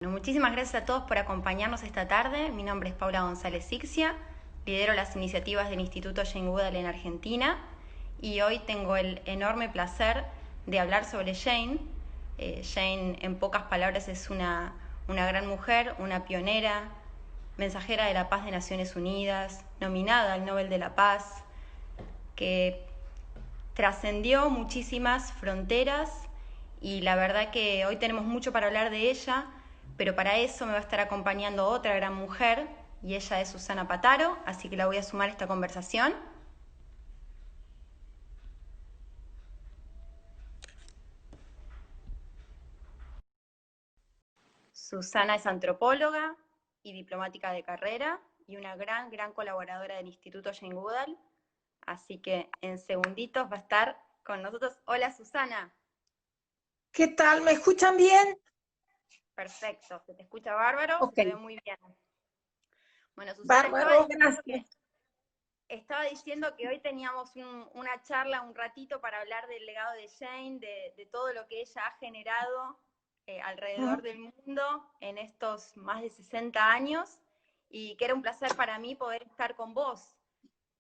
Bueno, muchísimas gracias a todos por acompañarnos esta tarde. Mi nombre es Paula González Sixia, lidero las iniciativas del Instituto Jane Goodall en Argentina y hoy tengo el enorme placer de hablar sobre Jane. Jane, en pocas palabras, es una gran mujer, una pionera, mensajera de la paz de Naciones Unidas, nominada al Nobel de la Paz, que trascendió muchísimas fronteras y la verdad que hoy tenemos mucho para hablar de ella, pero para eso me va a estar acompañando otra gran mujer y ella es Susana Pataro, así que la voy a sumar a esta conversación. Susana es antropóloga y diplomática de carrera y una gran colaboradora del Instituto Jane Goodall, así que en segunditos va a estar con nosotros. Hola Susana. ¿Qué tal? ¿Me escuchan bien? Perfecto, se te escucha bárbaro, se Ok, te ve muy bien. Bueno, Susana, bárbaro, gracias. estaba diciendo que hoy teníamos una charla, un ratito para hablar del legado de Jane, de todo lo que ella ha generado alrededor del mundo en estos más de 60 años y que era un placer para mí poder estar con vos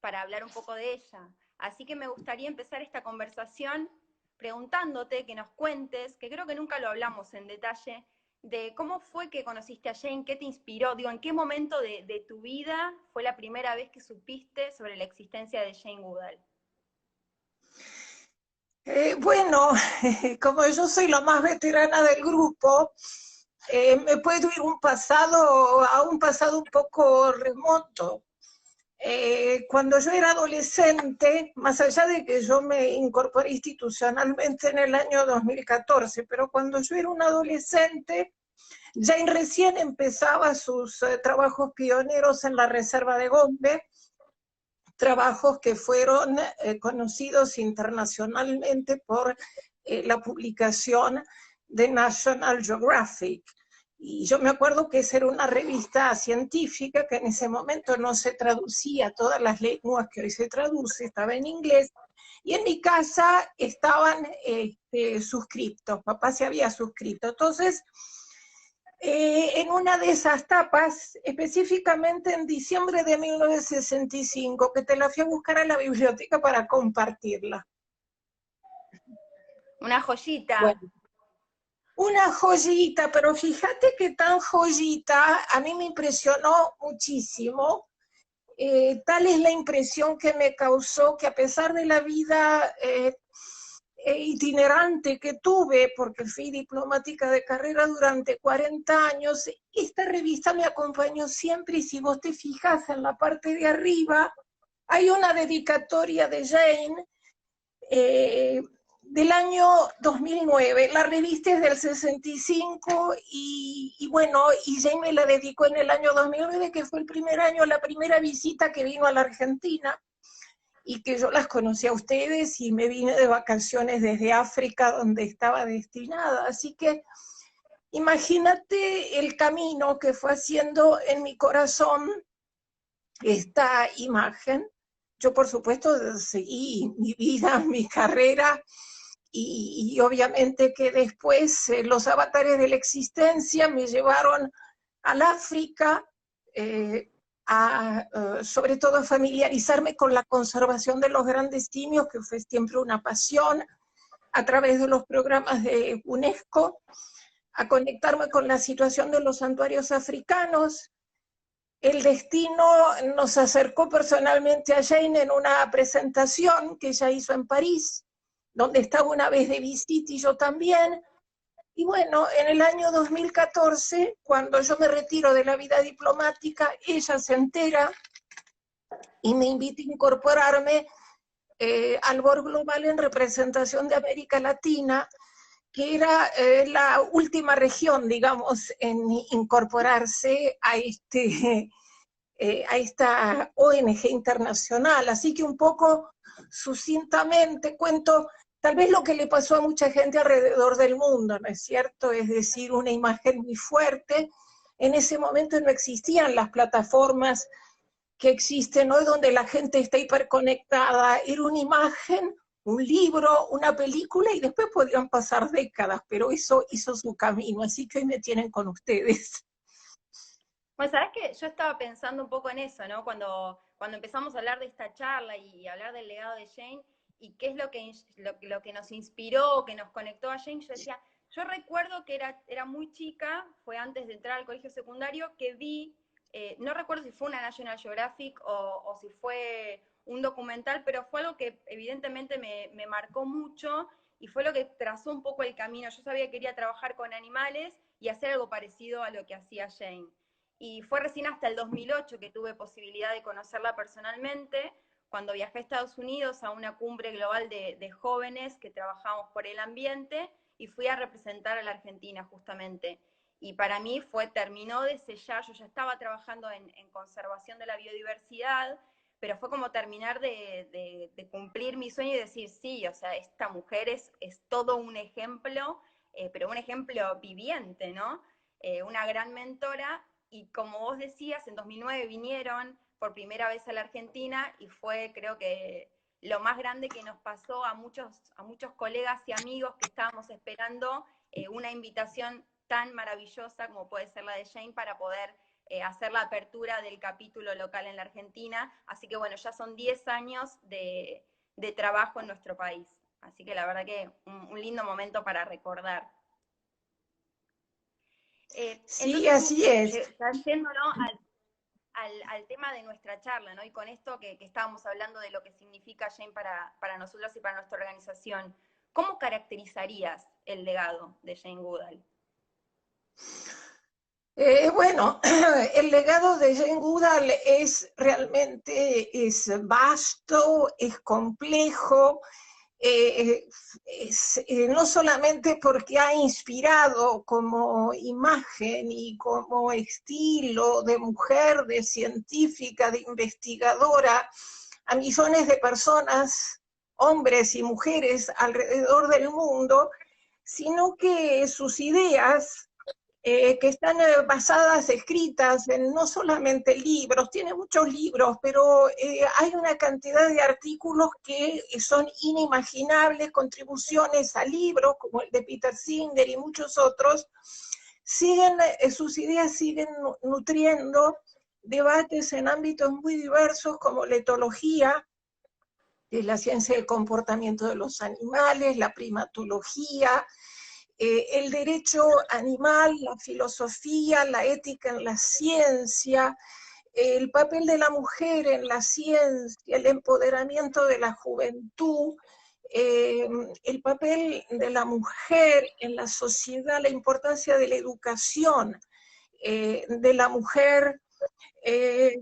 para hablar un poco de ella. Así que me gustaría empezar esta conversación preguntándote que nos cuentes, que creo que nunca lo hablamos en detalle, de cómo fue que conociste a Jane, qué te inspiró, digo, en qué momento de tu vida fue la primera vez que supiste sobre la existencia de Jane Goodall. Bueno, como yo soy la más veterana del grupo, me puedo ir a un pasado un poco remoto. Cuando yo era adolescente, más allá de que yo me incorporé institucionalmente en el año 2014, pero cuando yo era una adolescente, Jane recién empezaba sus trabajos pioneros en la Reserva de Gombe, trabajos que fueron conocidos internacionalmente por la publicación de National Geographic. Y yo me acuerdo que esa era una revista científica que en ese momento no se traducía a todas las lenguas que hoy se traduce, estaba en inglés, y en mi casa estaban suscriptos, papá se había suscrito. Entonces, en una de esas tapas, específicamente en diciembre de 1965, que te la fui a buscar a la biblioteca para compartirla. Una joyita. Bueno, una joyita, pero fíjate que tan joyita, a mí me impresionó muchísimo. Tal es la impresión que me causó que a pesar de la vida itinerante que tuve, porque fui diplomática de carrera durante 40 años, esta revista me acompañó siempre y si vos te fijas en la parte de arriba, hay una dedicatoria de Jane del año 2009. La revista es del 65 y bueno, y Jane me la dedicó en el año 2009, que fue el primer año, la primera visita que vino a la Argentina y que yo las conocí a ustedes y me vine de vacaciones desde África, donde estaba destinada. Así que imagínate el camino que fue haciendo en mi corazón esta imagen. Yo, por supuesto, seguí mi vida, mi carrera, y obviamente que después los avatares de la existencia me llevaron al África, sobre todo a familiarizarme con la conservación de los grandes simios, que fue siempre una pasión, a través de los programas de UNESCO, a conectarme con la situación de los santuarios africanos. El destino nos acercó personalmente a Jane en una presentación que ella hizo en París, donde estaba una vez de visita y yo también. Y bueno, en el año 2014, cuando yo me retiro de la vida diplomática, ella se entera y me invita a incorporarme al Board Global en representación de América Latina, que era la última región, digamos, en incorporarse a esta ONG internacional. Así que un poco sucintamente cuento tal vez lo que le pasó a mucha gente alrededor del mundo, ¿no es cierto? Es decir, una imagen muy fuerte. En ese momento no existían las plataformas que existen hoy, donde la gente está hiperconectada. Era una imagen un libro, una película, y después podrían pasar décadas, pero eso hizo su camino, así que hoy me tienen con ustedes. Bueno, sabes que yo estaba pensando un poco en eso, ¿no? Cuando empezamos a hablar de esta charla y hablar del legado de Jane y qué es lo que nos inspiró, que nos conectó a Jane, yo decía, yo recuerdo que era muy chica, fue antes de entrar al colegio secundario, que vi, no recuerdo si fue una National Geographic o si fue un documental, pero fue algo que evidentemente me marcó mucho y fue lo que trazó un poco el camino. Yo sabía que quería trabajar con animales y hacer algo parecido a lo que hacía Jane. Y fue recién hasta el 2008 que tuve posibilidad de conocerla personalmente, cuando viajé a Estados Unidos a una cumbre global de jóvenes que trabajamos por el ambiente y fui a representar a la Argentina justamente. Y para mí terminó de sellar, yo ya estaba trabajando en conservación de la biodiversidad, pero fue como terminar de cumplir mi sueño y decir, sí, o sea, esta mujer es todo un ejemplo, pero un ejemplo viviente, ¿no? Una gran mentora y como vos decías, en 2009 vinieron por primera vez a la Argentina y fue creo que lo más grande que nos pasó a muchos colegas y amigos que estábamos esperando una invitación tan maravillosa como puede ser la de Jane para poder hacer la apertura del capítulo local en la Argentina. Así que bueno, ya son 10 años de trabajo en nuestro país. Así que la verdad que un lindo momento para recordar. Sí, Entonces, así es. yéndolo al tema de nuestra charla, ¿no? Y con esto que estábamos hablando de lo que significa Jane para nosotros y para nuestra organización, ¿cómo caracterizarías el legado de Jane Goodall? Bueno, el legado de Jane Goodall es realmente es vasto, es complejo, no solamente porque ha inspirado como imagen y como estilo de mujer, de científica, de investigadora, a millones de personas, hombres y mujeres alrededor del mundo, sino que sus ideas que están basadas, escritas en no solamente libros, tiene muchos libros, pero hay una cantidad de artículos que son inimaginables, contribuciones a libros como el de Peter Singer y muchos otros, siguen, sus ideas siguen nutriendo debates en ámbitos muy diversos como la etología, que es la ciencia del comportamiento de los animales, la primatología, el derecho animal, la filosofía, la ética en la ciencia, el papel de la mujer en la ciencia, el empoderamiento de la juventud, el papel de la mujer en la sociedad, la importancia de la educación de la mujer, eh,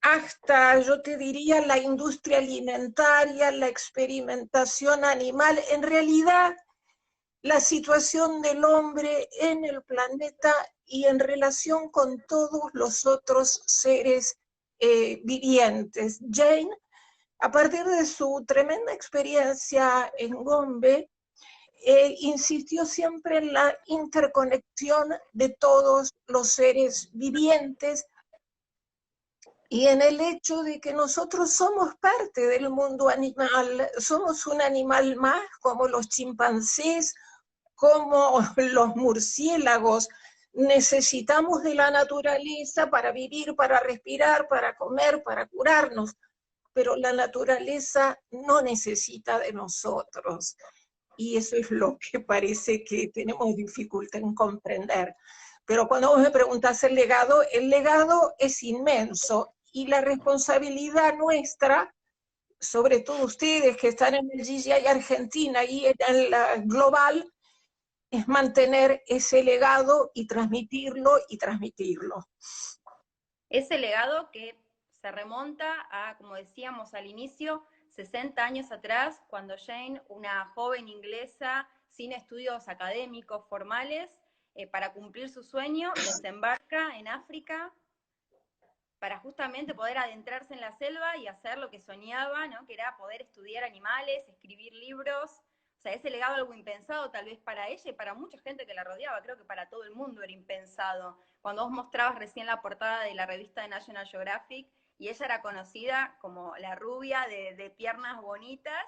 hasta, yo te diría, la industria alimentaria, la experimentación animal. En realidad, la situación del hombre en el planeta y en relación con todos los otros seres vivientes. Jane, a partir de su tremenda experiencia en Gombe, insistió siempre en la interconexión de todos los seres vivientes y en el hecho de que nosotros somos parte del mundo animal, somos un animal más como los chimpancés, como los murciélagos, necesitamos de la naturaleza para vivir, para respirar, para comer, para curarnos, pero la naturaleza no necesita de nosotros. Y eso es lo que parece que tenemos dificultad en comprender. Pero cuando vos me preguntás el legado es inmenso y la responsabilidad nuestra, sobre todo ustedes que están en el GGI Argentina y en la global, es mantener ese legado y transmitirlo y transmitirlo. Ese legado que se remonta a, como decíamos al inicio, 60 años atrás, cuando Jane, una joven inglesa sin estudios académicos formales, para cumplir su sueño, desembarca en África para justamente poder adentrarse en la selva y hacer lo que soñaba, ¿no? Que era poder estudiar animales, escribir libros. O sea, ese legado algo impensado tal vez para ella y para mucha gente que la rodeaba, creo que para todo el mundo era impensado. Cuando vos mostrabas recién la portada de la revista de National Geographic y ella era conocida como la rubia de piernas bonitas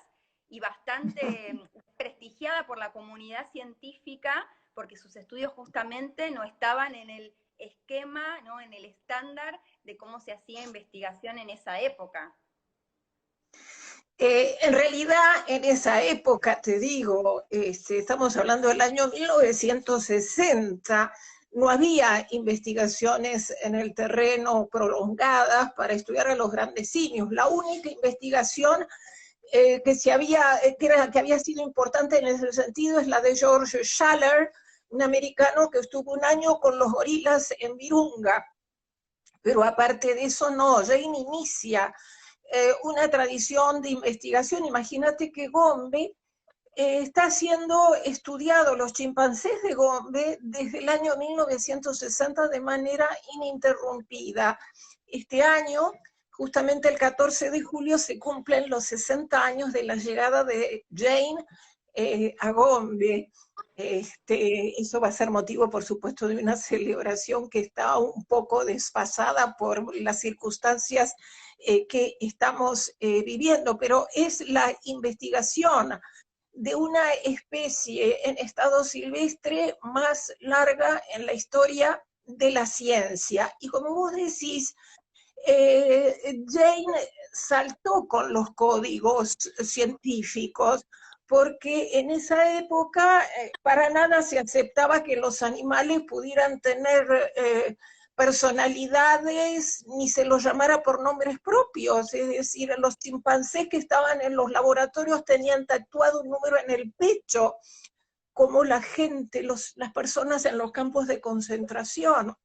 y bastante prestigiada por la comunidad científica, porque sus estudios justamente no estaban en el esquema, ¿no? En el estándar de cómo se hacía investigación en esa época. En realidad, en esa época, te digo, estamos hablando del año 1960, no había investigaciones en el terreno prolongadas para estudiar a los grandes simios. La única investigación que había sido importante en ese sentido es la de George Schaller, un americano que estuvo un año con los gorilas en Virunga. Pero aparte de eso, no, Jane inicia una tradición de investigación. Imagínate que Gombe está siendo estudiado, los chimpancés de Gombe, desde el año 1960 de manera ininterrumpida. Este año, justamente el 14 de julio, se cumplen los 60 años de la llegada de Jane a Gombe. Eso va a ser motivo, por supuesto, de una celebración que está un poco desfasada por las circunstancias que estamos viviendo, pero es la investigación de una especie en estado silvestre más larga en la historia de la ciencia. Y como vos decís, Jane saltó con los códigos científicos, porque en esa época para nada se aceptaba que los animales pudieran tener personalidades, ni se los llamara por nombres propios. Es decir, los chimpancés que estaban en los laboratorios tenían tatuado un número en el pecho, como la gente, las personas en los campos de concentración.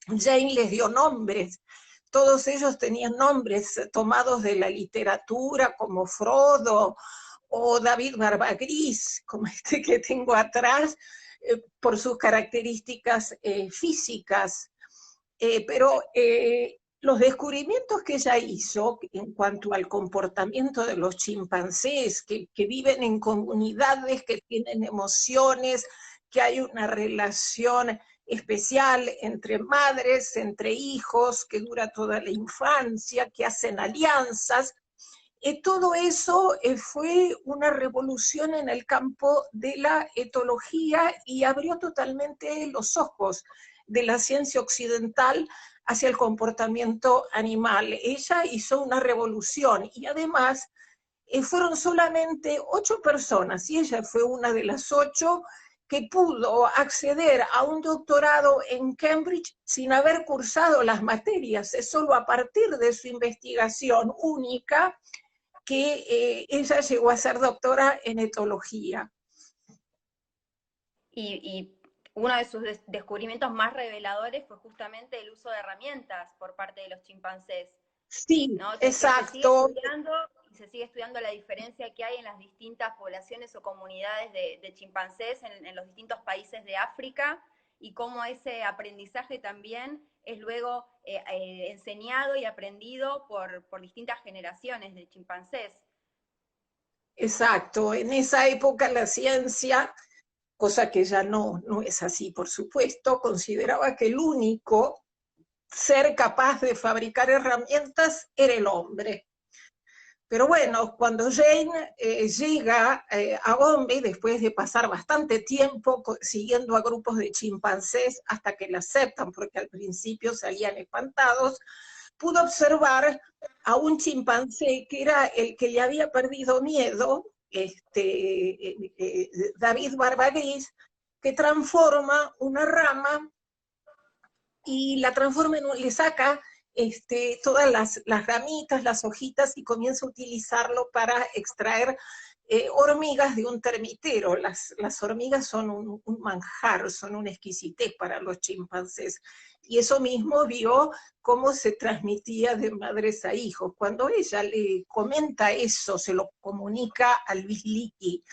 Jane les dio nombres. Todos ellos tenían nombres tomados de la literatura, como Frodo o David Barbagris, como este que tengo atrás, por sus características físicas. Pero los descubrimientos que ella hizo en cuanto al comportamiento de los chimpancés, que viven en comunidades, que tienen emociones, que hay una relación especial entre madres, entre hijos, que dura toda la infancia, que hacen alianzas. Todo eso fue una revolución en el campo de la etología y abrió totalmente los ojos de la ciencia occidental hacia el comportamiento animal. Ella hizo una revolución y además fueron solamente 8 personas y ella fue una de las 8 que pudo acceder a un doctorado en Cambridge sin haber cursado las materias. Es solo a partir de su investigación única que ella llegó a ser doctora en etología. Y uno de sus descubrimientos más reveladores fue justamente el uso de herramientas por parte de los chimpancés. Sí, ¿no? exacto. Se sigue estudiando la diferencia que hay en las distintas poblaciones o comunidades de chimpancés en los distintos países de África y cómo ese aprendizaje también es luego enseñado y aprendido por distintas generaciones de chimpancés. Exacto, en esa época la ciencia, cosa que ya no es así, por supuesto, consideraba que el único ser capaz de fabricar herramientas era el hombre. Pero bueno, cuando Jane llega a Gombe, después de pasar bastante tiempo siguiendo a grupos de chimpancés hasta que la aceptan, porque al principio salían espantados, pudo observar a un chimpancé que era el que le había perdido miedo, David Barbagris, que transforma una rama y la transforma le saca todas las ramitas, las hojitas y comienza a utilizarlo para extraer hormigas de un termitero. Las hormigas son un manjar, son una exquisitez para los chimpancés. Y eso mismo vio cómo se transmitía de madres a hijos. Cuando ella le comenta eso, se lo comunica a Luis Leakey,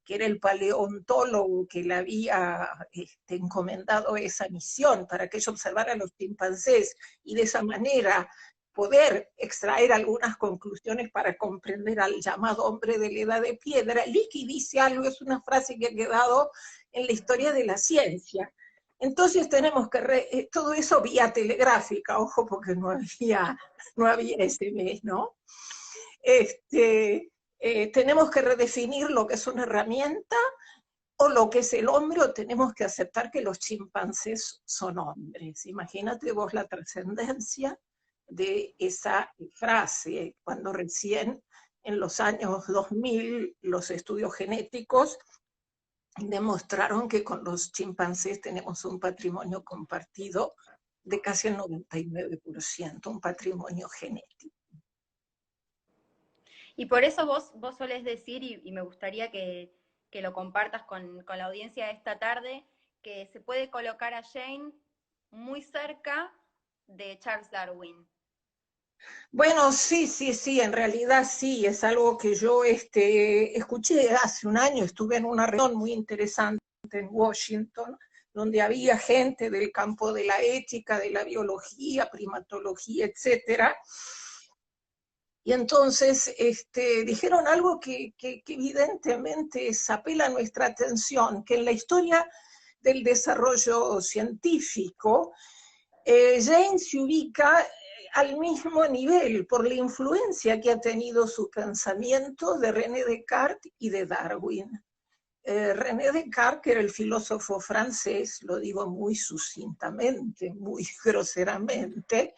que era el paleontólogo que le había encomendado esa misión para que ella observara a los chimpancés y de esa manera poder extraer algunas conclusiones para comprender al llamado hombre de la edad de piedra. Leakey dice algo, es una frase que ha quedado en la historia de la ciencia. Entonces tenemos que, todo eso vía telegráfica, ojo, porque no había SMS, ¿no? tenemos que redefinir lo que es una herramienta o lo que es el hombre, o tenemos que aceptar que los chimpancés son hombres. Imagínate vos la trascendencia de esa frase, cuando recién en los años 2000 los estudios genéticos demostraron que con los chimpancés tenemos un patrimonio compartido de casi el 99%, un patrimonio genético. Y por eso vos solés decir, y me gustaría que lo compartas con la audiencia de esta tarde, que se puede colocar a Jane muy cerca de Charles Darwin. Bueno, sí, en realidad sí, es algo que yo escuché hace un año, estuve en una reunión muy interesante en Washington, donde había gente del campo de la ética, de la biología, primatología, etcétera. Y entonces dijeron algo que evidentemente apela a nuestra atención, que en la historia del desarrollo científico, Jane se ubica al mismo nivel por la influencia que ha tenido su pensamiento de René Descartes y de Darwin. René Descartes, que era el filósofo francés, lo digo muy sucintamente, muy groseramente,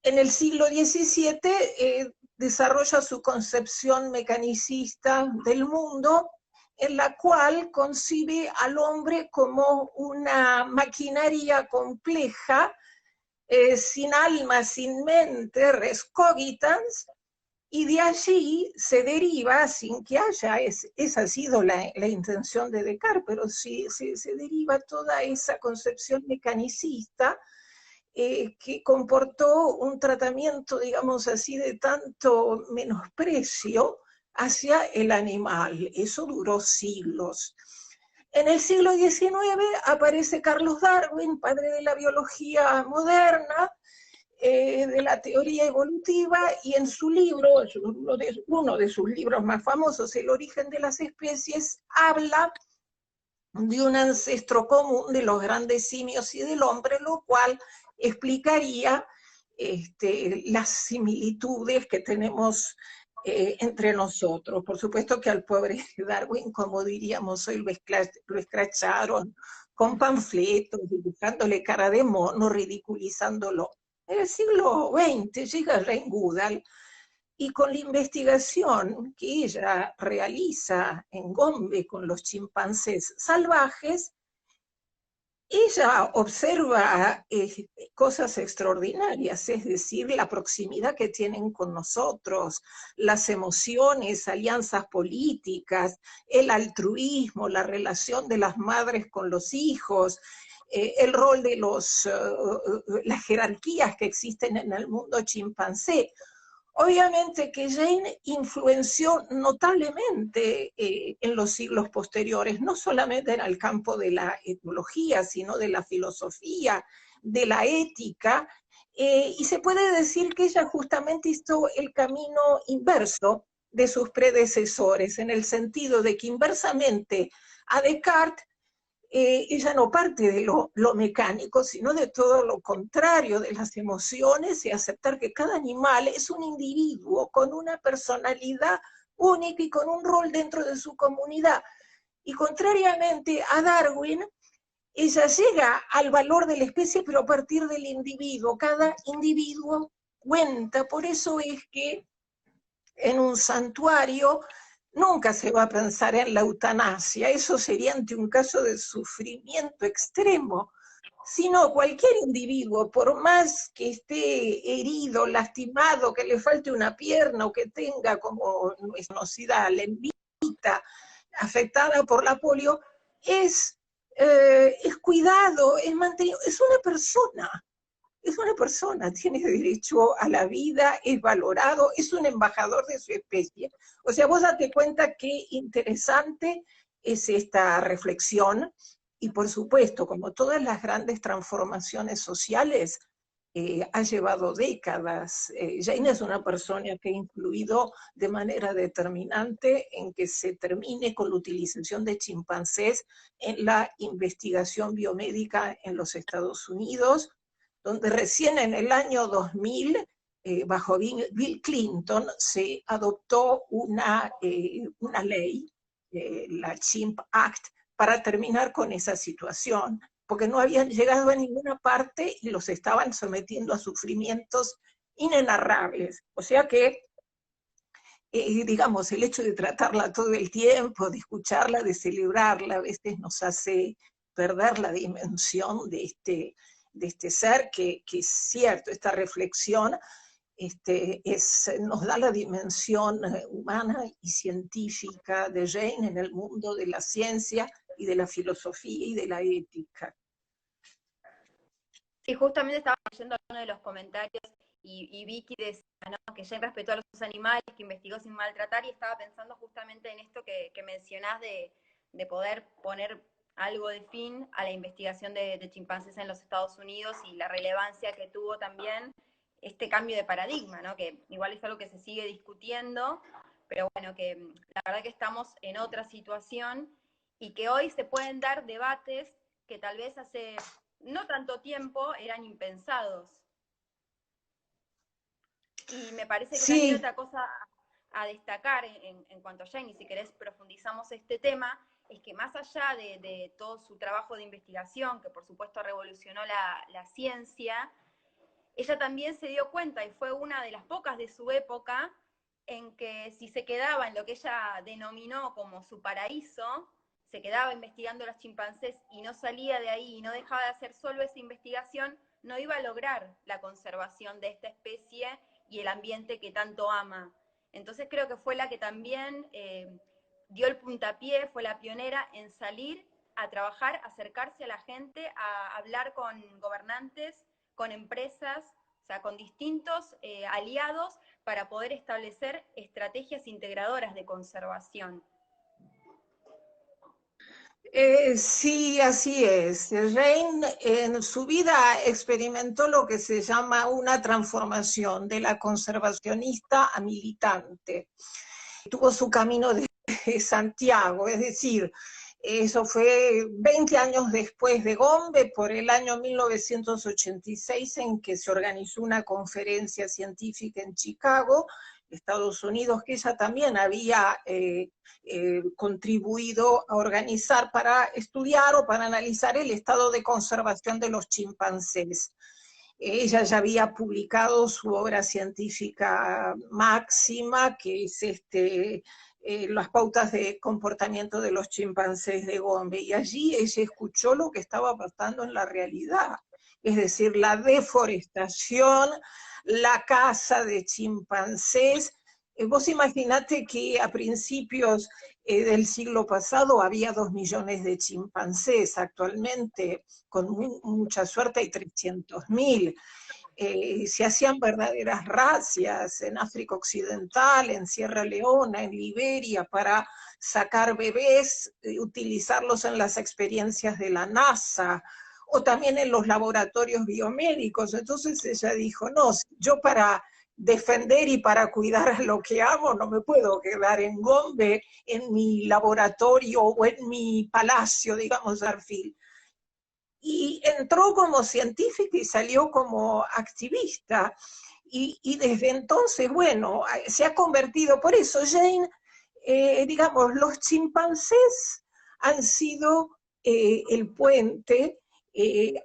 en el siglo XVII desarrolla su concepción mecanicista del mundo, en la cual concibe al hombre como una maquinaria compleja, sin alma, sin mente, res cogitans, y de allí se deriva, sin que haya, esa ha sido la intención de Descartes, pero sí se deriva toda esa concepción mecanicista que comportó un tratamiento, digamos así, de tanto menosprecio hacia el animal. Eso duró siglos. En el siglo XIX aparece Carlos Darwin, padre de la biología moderna, de la teoría evolutiva, y en su libro, uno de sus libros más famosos, El origen de las especies, habla de un ancestro común de los grandes simios y del hombre, lo cual explicaría las similitudes que tenemos entre nosotros. Por supuesto que al pobre Darwin, como diríamos hoy, lo escracharon con panfletos, dibujándole cara de mono, ridiculizándolo. En el siglo XX llega Jane Goodall, y con la investigación que ella realiza en Gombe con los chimpancés salvajes, ella observa cosas extraordinarias, es decir, la proximidad que tienen con nosotros, las emociones, alianzas políticas, el altruismo, la relación de las madres con los hijos, el rol de las jerarquías que existen en el mundo chimpancé. Obviamente que Jane influenció notablemente en los siglos posteriores, no solamente en el campo de la etología, sino de la filosofía, de la ética, y se puede decir que ella justamente hizo el camino inverso de sus predecesores, en el sentido de que inversamente a Descartes, ella no parte de lo mecánico, sino de todo lo contrario, de las emociones, y aceptar que cada animal es un individuo con una personalidad única y con un rol dentro de su comunidad. Y contrariamente a Darwin, ella llega al valor de la especie, pero a partir del individuo. Cada individuo cuenta. Por eso es que en un santuario nunca se va a pensar en la eutanasia, eso sería ante un caso de sufrimiento extremo, sino cualquier individuo, por más que esté herido, lastimado, que le falte una pierna o que tenga como nuestra lembita afectada por la polio, es cuidado, es mantenido, es una persona, tiene derecho a la vida, es valorado, es un embajador de su especie. O sea, vos date cuenta qué interesante es esta reflexión, y por supuesto, como todas las grandes transformaciones sociales, ha llevado décadas. Jane es una persona que ha influido de manera determinante en que se termine con la utilización de chimpancés en la investigación biomédica en los Estados Unidos, donde recién en el año 2000 bajo Bill Clinton, se adoptó una ley, la Chimp Act, para terminar con esa situación, porque no habían llegado a ninguna parte y los estaban sometiendo a sufrimientos inenarrables. O sea que, digamos, el hecho de tratarla todo el tiempo, de escucharla, de celebrarla, a veces nos hace perder la dimensión de este ser, que es cierto, esta reflexión nos da la dimensión humana y científica de Jane en el mundo de la ciencia y de la filosofía y de la ética. Sí, justamente estaba leyendo uno de los comentarios y Vicky decía, ¿no?, que Jane respetó a los animales, que investigó sin maltratar, y estaba pensando justamente en esto que mencionás de poder poner algo de fin a la investigación de chimpancés en los Estados Unidos y la relevancia que tuvo también este cambio de paradigma, ¿no?, que igual es algo que se sigue discutiendo, pero bueno, que la verdad que estamos en otra situación y que hoy se pueden dar debates que tal vez hace no tanto tiempo eran impensados. Y me parece que también Sí. otra cosa a destacar en cuanto a Jane, y si querés profundizamos este tema, es que más allá de todo su trabajo de investigación, que por supuesto revolucionó la ciencia, ella también se dio cuenta, y fue una de las pocas de su época, en que si se quedaba en lo que ella denominó como su paraíso, se quedaba investigando los chimpancés y no salía de ahí y no dejaba de hacer solo esa investigación, no iba a lograr la conservación de esta especie y el ambiente que tanto ama. Entonces creo que fue la que también dio el puntapié, fue la pionera en salir a trabajar, acercarse a la gente, a hablar con gobernantes, con empresas, o sea, con distintos aliados para poder establecer estrategias integradoras de conservación. Sí, así es. Jane en su vida experimentó lo que se llama una transformación de la conservacionista a militante. Tuvo su camino de Santiago, es decir, eso fue 20 años después de Gombe, por el año 1986, en que se organizó una conferencia científica en Chicago, Estados Unidos, que ella también había contribuido a organizar para estudiar o para analizar el estado de conservación de los chimpancés. Ella ya había publicado su obra científica máxima, que es las pautas de comportamiento de los chimpancés de Gombe, y allí ella escuchó lo que estaba pasando en la realidad, es decir, la deforestación, la caza de chimpancés. Vos imaginate que a principios del siglo pasado había 2 millones de chimpancés, actualmente con mucha suerte hay 300.000. Se hacían verdaderas razias en África Occidental, en Sierra Leona, en Liberia, para sacar bebés, utilizarlos en las experiencias de la NASA, o también en los laboratorios biomédicos. Entonces ella dijo, no, yo para defender y para cuidar a lo que amo no me puedo quedar en Gombe, en mi laboratorio o en mi palacio, digamos, Arfil. Y entró como científica y salió como activista. Y desde entonces, bueno, se ha convertido, por eso Jane, digamos, los chimpancés han sido el puente y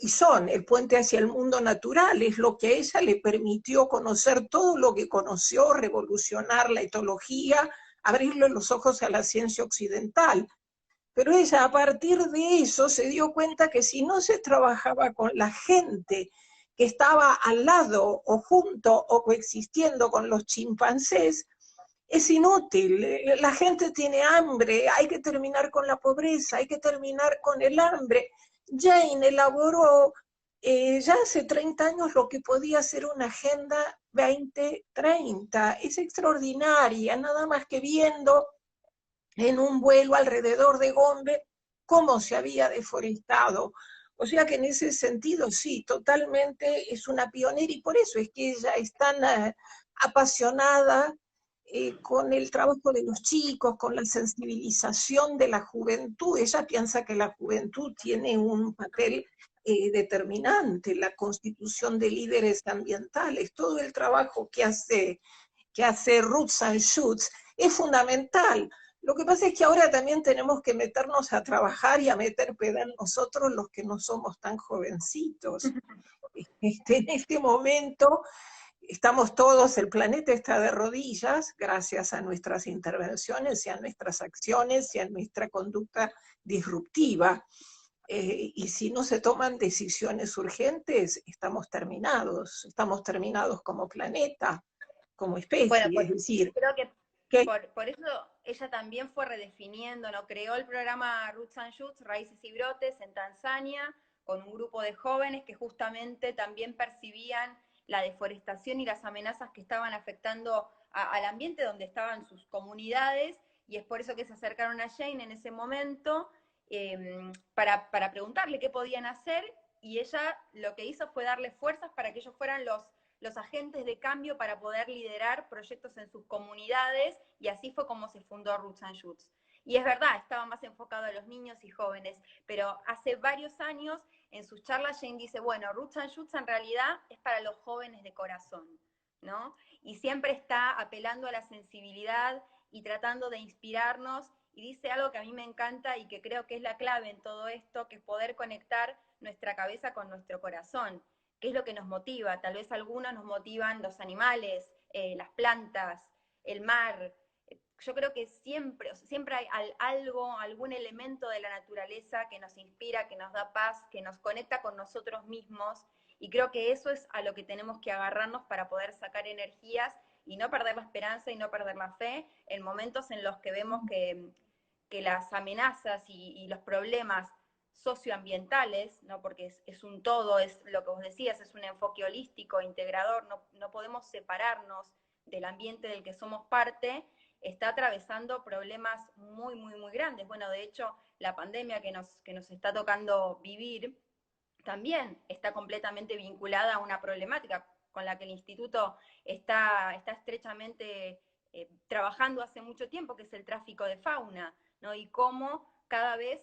son el puente hacia el mundo natural, es lo que a ella le permitió conocer todo lo que conoció, revolucionar la etología, abrirle los ojos a la ciencia occidental. Pero ella a partir de eso se dio cuenta que si no se trabajaba con la gente que estaba al lado o junto o coexistiendo con los chimpancés, es inútil. La gente tiene hambre, hay que terminar con la pobreza, hay que terminar con el hambre. Jane elaboró ya hace 30 años lo que podía ser una Agenda 2030. Es extraordinaria, nada más que viendo en un vuelo alrededor de Gombe cómo se había deforestado. O sea que en ese sentido, sí, totalmente es una pionera, y por eso es que ella es tan apasionada con el trabajo de los chicos, con la sensibilización de la juventud. Ella piensa que la juventud tiene un papel determinante, la constitución de líderes ambientales, todo el trabajo que hace Roots and Shoots es fundamental. Lo que pasa es que ahora también tenemos que meternos a trabajar y a meter pedal nosotros los que no somos tan jovencitos. En este momento estamos todos, el planeta está de rodillas gracias a nuestras intervenciones y a nuestras acciones y a nuestra conducta disruptiva. Y si no se toman decisiones urgentes, estamos terminados como planeta, como especie, Bueno, es decir, creo que que por eso ella también fue redefiniendo, ¿no? Creó el programa Roots and Shoots, Raíces y Brotes, en Tanzania, con un grupo de jóvenes que justamente también percibían la deforestación y las amenazas que estaban afectando al ambiente donde estaban sus comunidades, y es por eso que se acercaron a Jane en ese momento para preguntarle qué podían hacer, y ella lo que hizo fue darle fuerzas para que ellos fueran los agentes de cambio para poder liderar proyectos en sus comunidades, y así fue como se fundó Roots and Shoots. Y es verdad, estaba más enfocado a los niños y jóvenes, pero hace varios años en sus charlas Jane dice, bueno, Roots and Shoots en realidad es para los jóvenes de corazón, ¿no? Y siempre está apelando a la sensibilidad y tratando de inspirarnos, y dice algo que a mí me encanta y que creo que es la clave en todo esto, que es poder conectar nuestra cabeza con nuestro corazón. ¿Qué es lo que nos motiva? Tal vez algunos nos motivan los animales, las plantas, el mar. Yo creo que siempre hay algo, algún elemento de la naturaleza que nos inspira, que nos da paz, que nos conecta con nosotros mismos, y creo que eso es a lo que tenemos que agarrarnos para poder sacar energías y no perder la esperanza y no perder la fe en momentos en los que vemos que las amenazas y los problemas socioambientales, ¿no? Porque es un todo, es lo que vos decías, es un enfoque holístico, integrador, no podemos separarnos del ambiente del que somos parte, está atravesando problemas muy, muy, muy grandes. Bueno, de hecho, la pandemia que nos está tocando vivir también está completamente vinculada a una problemática con la que el instituto está estrechamente trabajando hace mucho tiempo, que es el tráfico de fauna, ¿no? Y cómo cada vez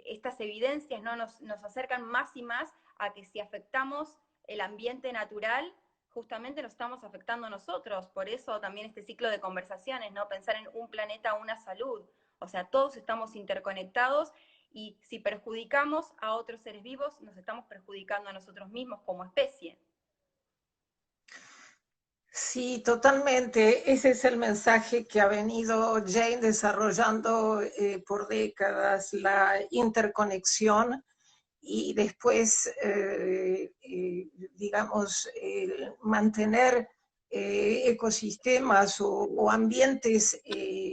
estas evidencias, ¿no? nos acercan más y más a que si afectamos el ambiente natural, justamente nos estamos afectando a nosotros. Por eso también este ciclo de conversaciones, ¿no? Pensar en un planeta, una salud. O sea, todos estamos interconectados, y si perjudicamos a otros seres vivos, nos estamos perjudicando a nosotros mismos como especie. sí, totalmente. Ese es el mensaje que ha venido Jane desarrollando por décadas, la interconexión y después, digamos, mantener ecosistemas o ambientes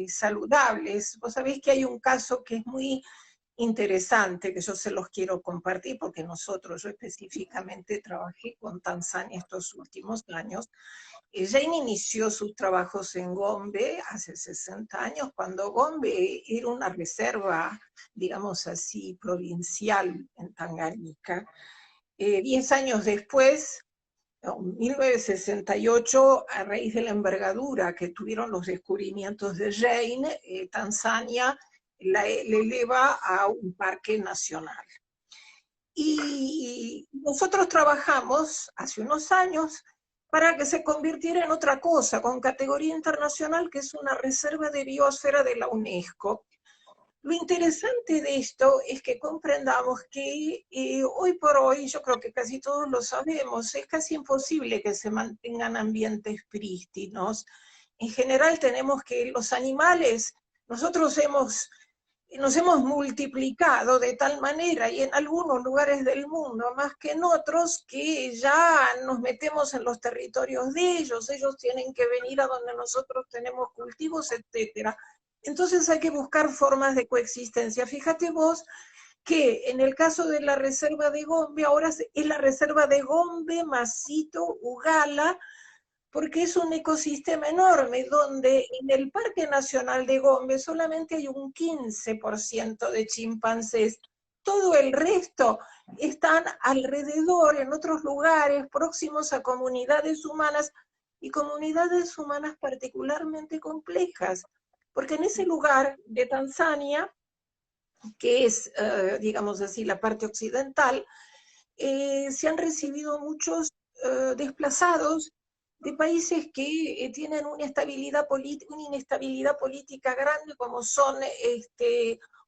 saludables. Vos sabés que hay un caso que es muy interesante, que yo se los quiero compartir, porque yo específicamente trabajé con Tanzania estos últimos años. Jane inició sus trabajos en Gombe hace 60 años, cuando Gombe era una reserva, digamos así, provincial en Tanganica. 10 años después, en 1968, a raíz de la envergadura que tuvieron los descubrimientos de Jane, Tanzania le eleva a un parque nacional. Y nosotros trabajamos hace unos años para que se convirtiera en otra cosa, con categoría internacional, que es una reserva de biosfera de la UNESCO. Lo interesante de esto es que comprendamos que hoy por hoy, yo creo que casi todos lo sabemos, es casi imposible que se mantengan ambientes prístinos. En general tenemos que los animales, nosotros nos hemos multiplicado de tal manera, y en algunos lugares del mundo más que en otros, que ya nos metemos en los territorios de ellos tienen que venir a donde nosotros tenemos cultivos, etcétera. Entonces hay que buscar formas de coexistencia. Fíjate vos que en el caso de la reserva de Gombe, ahora es la reserva de Gombe, Masito, Ugala, porque es un ecosistema enorme, donde en el Parque Nacional de Gombe solamente hay un 15% de chimpancés. Todo el resto están alrededor, en otros lugares, próximos a comunidades humanas, y comunidades humanas particularmente complejas, porque en ese lugar de Tanzania, que es, digamos así, la parte occidental, se han recibido muchos desplazados de países que tienen una inestabilidad política grande, como son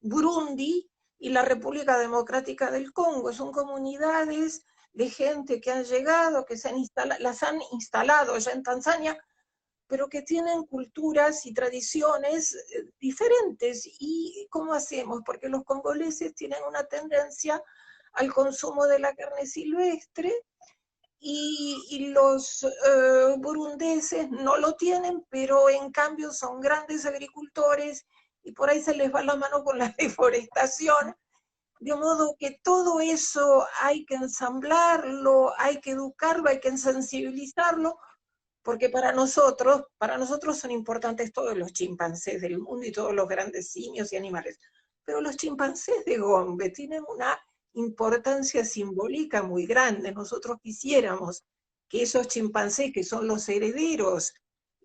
Burundi y la República Democrática del Congo. Son comunidades de gente que han llegado, que las han instalado ya en Tanzania, pero que tienen culturas y tradiciones diferentes. ¿Y cómo hacemos? Porque los congoleses tienen una tendencia al consumo de la carne silvestre y los burundeses no lo tienen, pero en cambio son grandes agricultores y por ahí se les va la mano con la deforestación. De modo que todo eso hay que ensamblarlo, hay que educarlo, hay que sensibilizarlo, porque para nosotros son importantes todos los chimpancés del mundo y todos los grandes simios y animales, pero los chimpancés de Gombe tienen una importancia simbólica muy grande. Nosotros quisiéramos que esos chimpancés, que son los herederos,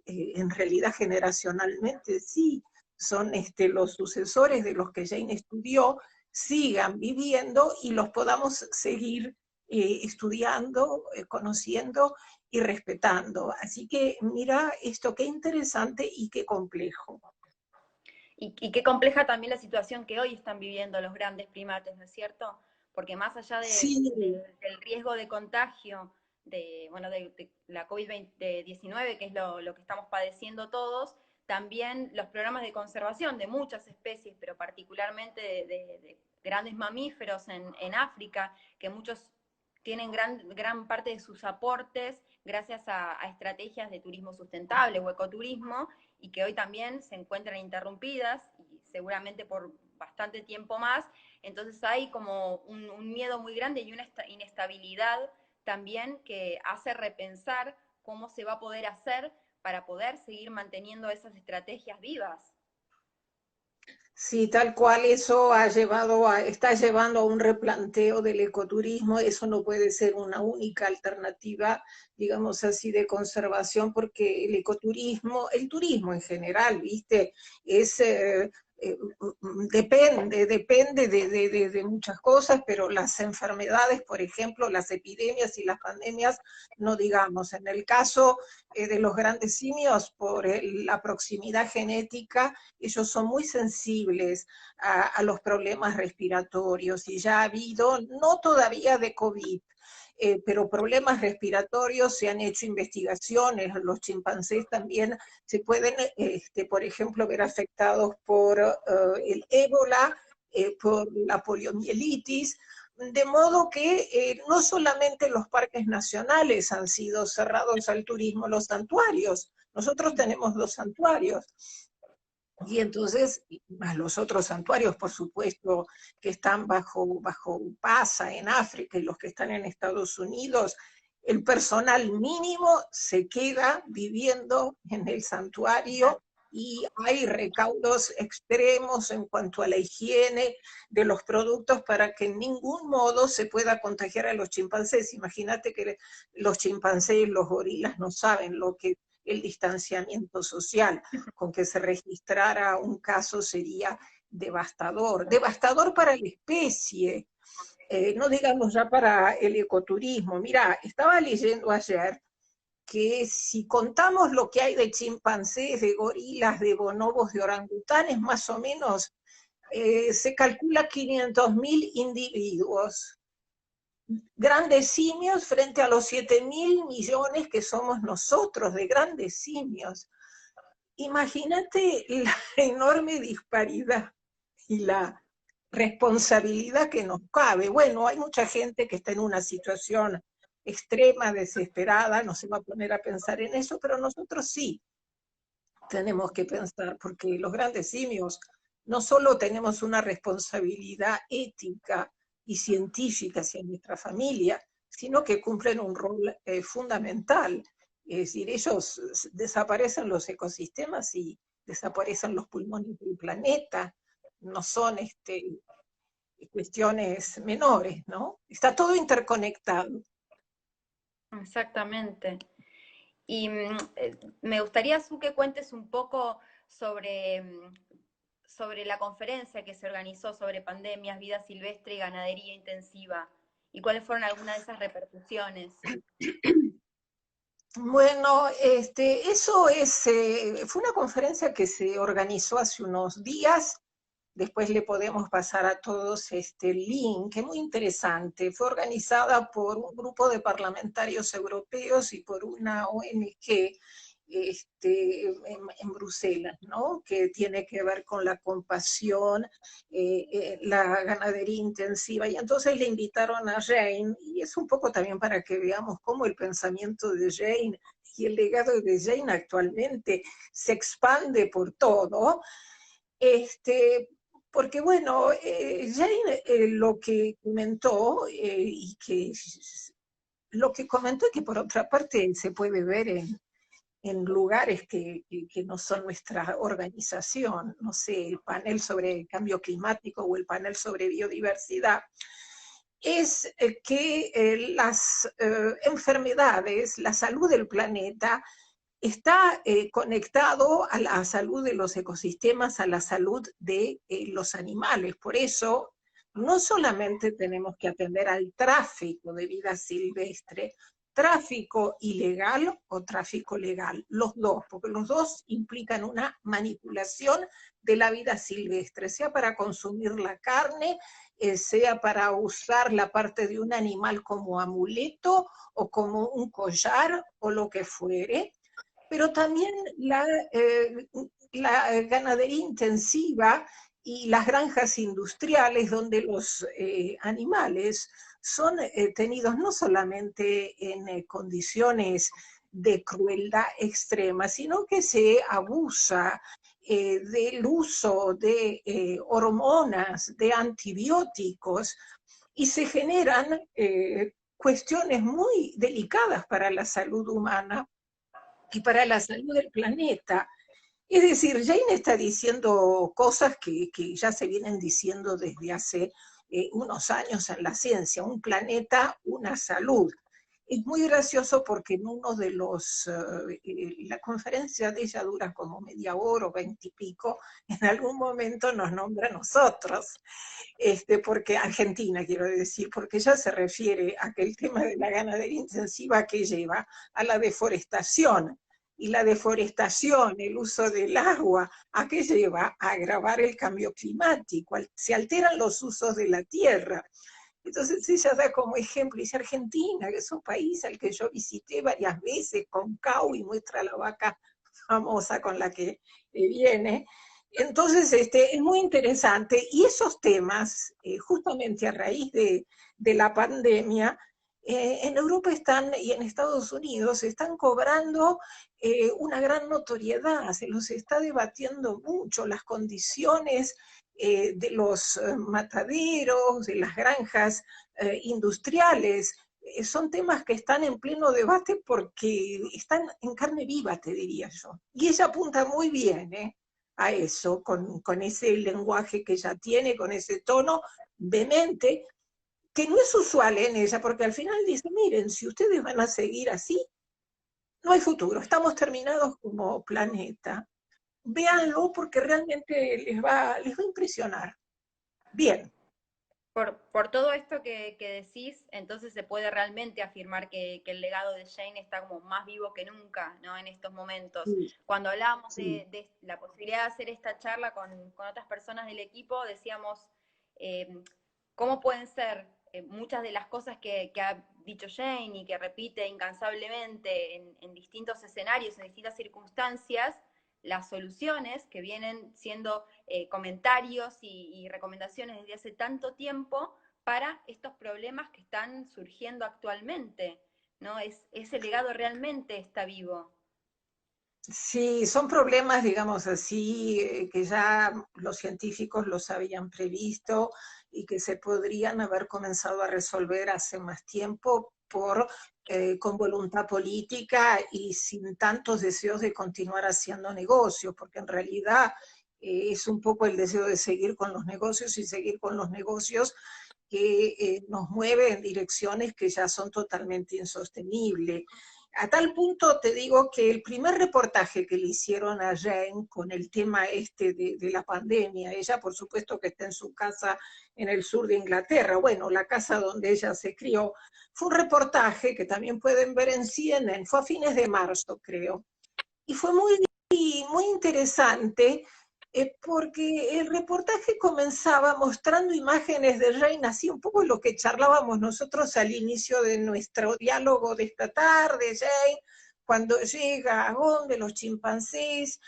en realidad generacionalmente sí, son los sucesores de los que Jane estudió, sigan viviendo y los podamos seguir estudiando, conociendo y respetando. Así que mira esto, qué interesante y qué complejo. Y qué compleja también la situación que hoy están viviendo los grandes primates, ¿no es cierto? Porque más allá Sí, del riesgo de contagio bueno, de la COVID-19, que es lo que estamos padeciendo todos, también los programas de conservación de muchas especies, pero particularmente de grandes mamíferos en África, que muchos tienen gran parte de sus aportes gracias a estrategias de turismo sustentable o ecoturismo, y que hoy también se encuentran interrumpidas y seguramente por bastante tiempo más. Entonces hay como un miedo muy grande y una inestabilidad también que hace repensar cómo se va a poder hacer para poder seguir manteniendo esas estrategias vivas. sí, tal cual eso está llevando a un replanteo del ecoturismo. Eso no puede ser una única alternativa, digamos así, de conservación, porque el turismo en general, viste, es depende de muchas cosas, pero las enfermedades, por ejemplo, las epidemias y las pandemias, no digamos. En el caso de los grandes simios, por la proximidad genética, ellos son muy sensibles a los problemas respiratorios y ya ha habido, no todavía de COVID, pero problemas respiratorios, se han hecho investigaciones, los chimpancés también se pueden, por ejemplo, ver afectados por el ébola, por la poliomielitis, de modo que no solamente los parques nacionales han sido cerrados al turismo, los santuarios. Nosotros tenemos 2 santuarios. Y entonces, más los otros santuarios, por supuesto, que están bajo PASA en África y los que están en Estados Unidos, el personal mínimo se queda viviendo en el santuario y hay recaudos extremos en cuanto a la higiene de los productos para que en ningún modo se pueda contagiar a los chimpancés. Imagínate que los chimpancés, los gorilas no saben lo que el distanciamiento social. Con que se registrara un caso sería devastador, devastador para la especie, no digamos ya para el ecoturismo. Mira, estaba leyendo ayer que si contamos lo que hay de chimpancés, de gorilas, de bonobos, de orangutanes, más o menos se calcula 500.000 individuos, grandes simios frente a los 7.000 millones que somos nosotros de grandes simios. Imagínate la enorme disparidad y la responsabilidad que nos cabe. Bueno, hay mucha gente que está en una situación extrema, desesperada, no se va a poner a pensar en eso, pero nosotros sí tenemos que pensar, porque los grandes simios no solo tenemos una responsabilidad ética y científica hacia nuestra familia, sino que cumplen un rol fundamental. Es decir, ellos desaparecen los ecosistemas y desaparecen los pulmones del planeta. No son cuestiones menores, ¿no? Está todo interconectado. Exactamente. Y me gustaría, Su, que cuentes un poco sobre la conferencia que se organizó sobre pandemias, vida silvestre y ganadería intensiva, y cuáles fueron algunas de esas repercusiones. Bueno, eso fue una conferencia que se organizó hace unos días. Después le podemos pasar a todos este link, que es muy interesante. Fue organizada por un grupo de parlamentarios europeos y por una ONG en Bruselas, ¿no? Que tiene que ver con la compasión, la ganadería intensiva. Y entonces le invitaron a Jane, y es un poco también para que veamos cómo el pensamiento de Jane y el legado de Jane actualmente se expande por todo. Porque bueno, Jane lo que comentó y que lo que comentó y que por otra parte se puede ver en lugares que no son nuestra organización, no sé, el panel sobre el cambio climático o el panel sobre biodiversidad, es que las enfermedades, la salud del planeta, está conectado a la salud de los ecosistemas, a la salud de los animales. Por eso, no solamente tenemos que atender al tráfico de vida silvestre, tráfico ilegal o tráfico legal, los dos, porque los dos implican una manipulación de la vida silvestre, sea para consumir la carne, sea para usar la parte de un animal como amuleto o como un collar o lo que fuere, pero también la ganadería intensiva y las granjas industriales donde los animales son tenidos no solamente en condiciones de crueldad extrema, sino que se abusa del uso de hormonas, de antibióticos, y se generan cuestiones muy delicadas para la salud humana y para la salud del planeta. Es decir, Jane está diciendo cosas que ya se vienen diciendo desde hace unos años en la ciencia: un planeta, una salud. Es muy gracioso porque en uno de la conferencia de ella dura como media hora o 20 y pico, en algún momento nos nombra a nosotros, porque Argentina quiero decir, porque ya se refiere a que el tema de la ganadería intensiva que lleva a la deforestación, y la deforestación, el uso del agua, ¿a qué lleva? A agravar el cambio climático, se alteran los usos de la tierra. Entonces ella da como ejemplo, dice Argentina, que es un país al que yo visité varias veces con Cau, y muestra la vaca famosa con la que viene. Entonces, es muy interesante, y esos temas, justamente a raíz de la pandemia, en Europa están, y en Estados Unidos, están cobrando una gran notoriedad, se los está debatiendo mucho, las condiciones de los mataderos, de las granjas industriales, son temas que están en pleno debate porque están en carne viva, te diría yo. Y ella apunta muy bien a eso, con ese lenguaje que ella tiene, con ese tono vehemente, que no es usual en ella, porque al final dice: miren, si ustedes van a seguir así, no hay futuro, estamos terminados como planeta. Véanlo porque realmente les va a impresionar. Bien. Por todo esto que decís, entonces se puede realmente afirmar que el legado de Jane está como más vivo que nunca, ¿no? En estos momentos. Sí, Cuando hablábamos sí. de la posibilidad de hacer esta charla con otras personas del equipo, decíamos cómo pueden ser muchas de las cosas que ha dicho Jane y que repite incansablemente en distintos escenarios, en distintas circunstancias, las soluciones que vienen siendo comentarios y recomendaciones desde hace tanto tiempo para estos problemas que están surgiendo actualmente, ¿no? Ese legado realmente está vivo. Sí, son problemas, digamos así, que ya los científicos los habían previsto y que se podrían haber comenzado a resolver hace más tiempo con voluntad política y sin tantos deseos de continuar haciendo negocios, porque en realidad es un poco el deseo de seguir con los negocios y seguir con los negocios que nos mueve en direcciones que ya son totalmente insostenibles. A tal punto te digo que el primer reportaje que le hicieron a Jane con el tema este de la pandemia, ella por supuesto que está en su casa en el sur de Inglaterra, bueno, la casa donde ella se crió, fue un reportaje que también pueden ver en CNN, fue a fines de marzo creo, y fue muy interesante porque el reportaje comenzaba mostrando imágenes de Reina, así un poco lo que charlábamos nosotros al inicio de nuestro diálogo de esta tarde, Jane, cuando llega a Gonde, los chimpancés,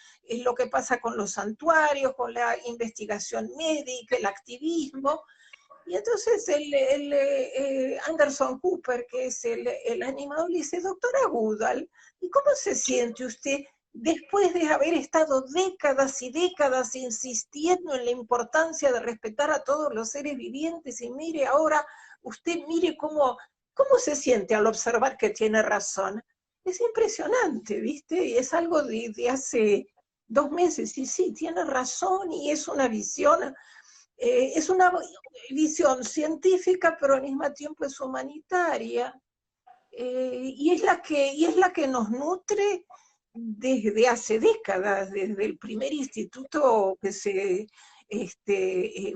lo que pasa con los santuarios, con la investigación médica, el activismo. Y entonces Anderson Cooper, que es el animador, le dice, doctora Goodall, ¿y cómo se siente usted después de haber estado décadas y décadas insistiendo en la importancia de respetar a todos los seres vivientes? Y mire ahora, usted mire cómo se siente al observar que tiene razón. Es impresionante, ¿viste? Y es algo de hace 2 meses, y sí, tiene razón, y es una visión científica, pero al mismo tiempo es humanitaria, y es la que nos nutre desde hace décadas, desde el primer instituto que se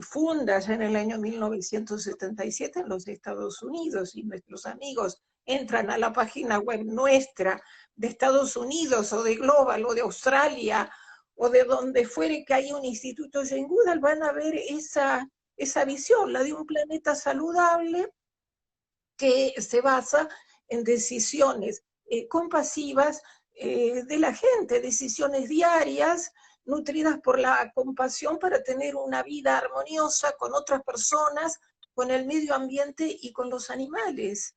funda ya en el año 1977 en los Estados Unidos, y nuestros amigos entran a la página web nuestra de Estados Unidos o de Global o de Australia o de donde fuere que haya un instituto Jane Goodall, van a ver esa visión, la de un planeta saludable que se basa en decisiones compasivas de la gente, decisiones diarias nutridas por la compasión para tener una vida armoniosa con otras personas, con el medio ambiente y con los animales.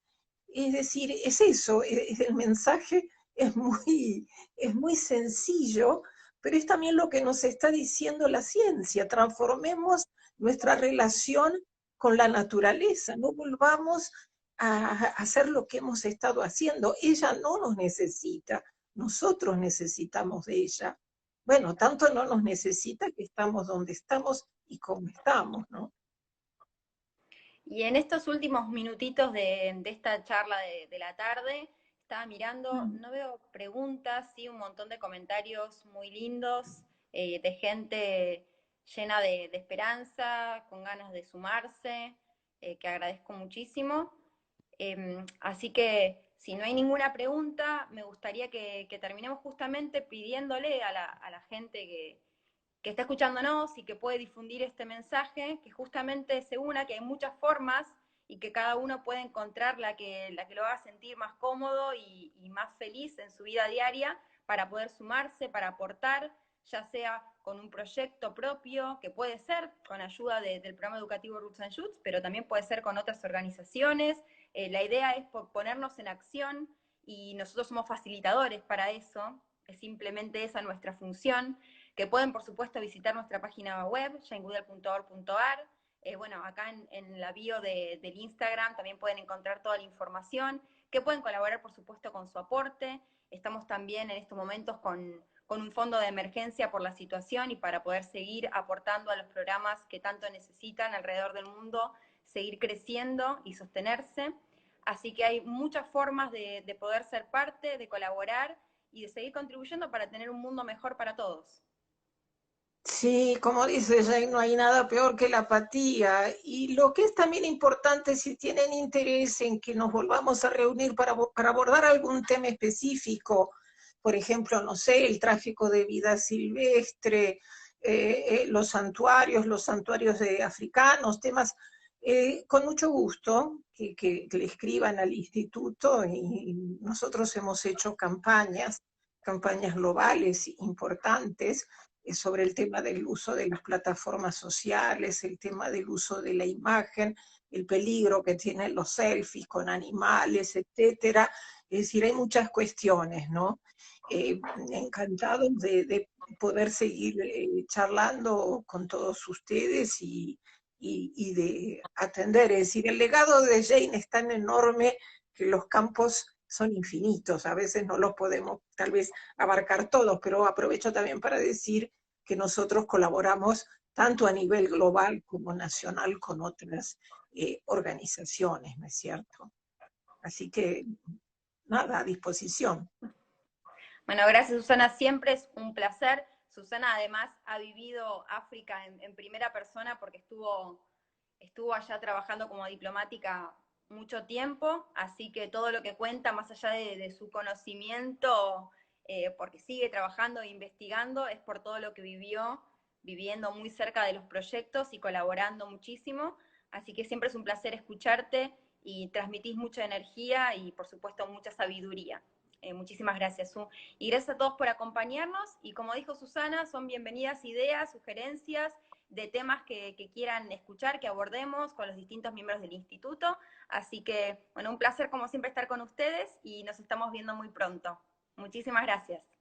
Es decir, es eso, el mensaje es muy sencillo, pero es también lo que nos está diciendo la ciencia. Transformemos nuestra relación con la naturaleza, no volvamos a hacer lo que hemos estado haciendo. Ella no nos necesita, nosotros necesitamos de ella. Bueno, tanto no nos necesita que estamos donde estamos y como estamos, ¿no? Y en estos últimos minutitos de esta charla de la tarde, estaba mirando, no veo preguntas, sí, un montón de comentarios muy lindos, de gente llena de esperanza, con ganas de sumarse, que agradezco muchísimo. Así que si no hay ninguna pregunta, me gustaría que terminemos justamente pidiéndole a la gente que está escuchándonos y que puede difundir este mensaje, que justamente se una, que hay muchas formas y que cada uno puede encontrar la que lo haga sentir más cómodo y más feliz en su vida diaria para poder sumarse, para aportar, ya sea con un proyecto propio, que puede ser con ayuda del programa educativo Roots and Shoots, pero también puede ser con otras organizaciones. La idea es ponernos en acción y nosotros somos facilitadores para eso, es simplemente esa nuestra función, que pueden por supuesto visitar nuestra página web, janegoodall.org.ar. Bueno, acá en la bio del Instagram también pueden encontrar toda la información, que pueden colaborar por supuesto con su aporte. Estamos también en estos momentos con un fondo de emergencia por la situación y para poder seguir aportando a los programas que tanto necesitan alrededor del mundo, seguir creciendo y sostenerse. Así que hay muchas formas de poder ser parte, de colaborar y de seguir contribuyendo para tener un mundo mejor para todos. Sí, como dice Jane, no hay nada peor que la apatía. Y lo que es también importante, si tienen interés en que nos volvamos a reunir para abordar algún tema específico, por ejemplo, no sé, el tráfico de vida silvestre, los santuarios de africanos, temas, con mucho gusto que le escriban al instituto, y nosotros hemos hecho campañas globales importantes sobre el tema del uso de las plataformas sociales, el tema del uso de la imagen, el peligro que tienen los selfies con animales, etcétera. Es decir, hay muchas cuestiones, ¿no? Encantados de poder seguir charlando con todos ustedes y de atender. Es decir, el legado de Jane es tan enorme que los campos son infinitos, a veces no los podemos tal vez abarcar todos, pero aprovecho también para decir que nosotros colaboramos tanto a nivel global como nacional con otras organizaciones, ¿no es cierto? Así que nada, a disposición. Bueno, gracias Susana, siempre es un placer. Susana además ha vivido África en primera persona porque estuvo allá trabajando como diplomática mucho tiempo, así que todo lo que cuenta, más allá de su conocimiento, porque sigue trabajando e investigando, es por todo lo que vivió, viviendo muy cerca de los proyectos y colaborando muchísimo. Así que siempre es un placer escucharte y transmitís mucha energía y por supuesto mucha sabiduría. Muchísimas gracias, Su. Y gracias a todos por acompañarnos. Y como dijo Susana, son bienvenidas ideas, sugerencias de temas que quieran escuchar, que abordemos con los distintos miembros del instituto. Así que, bueno, un placer como siempre estar con ustedes y nos estamos viendo muy pronto. Muchísimas gracias.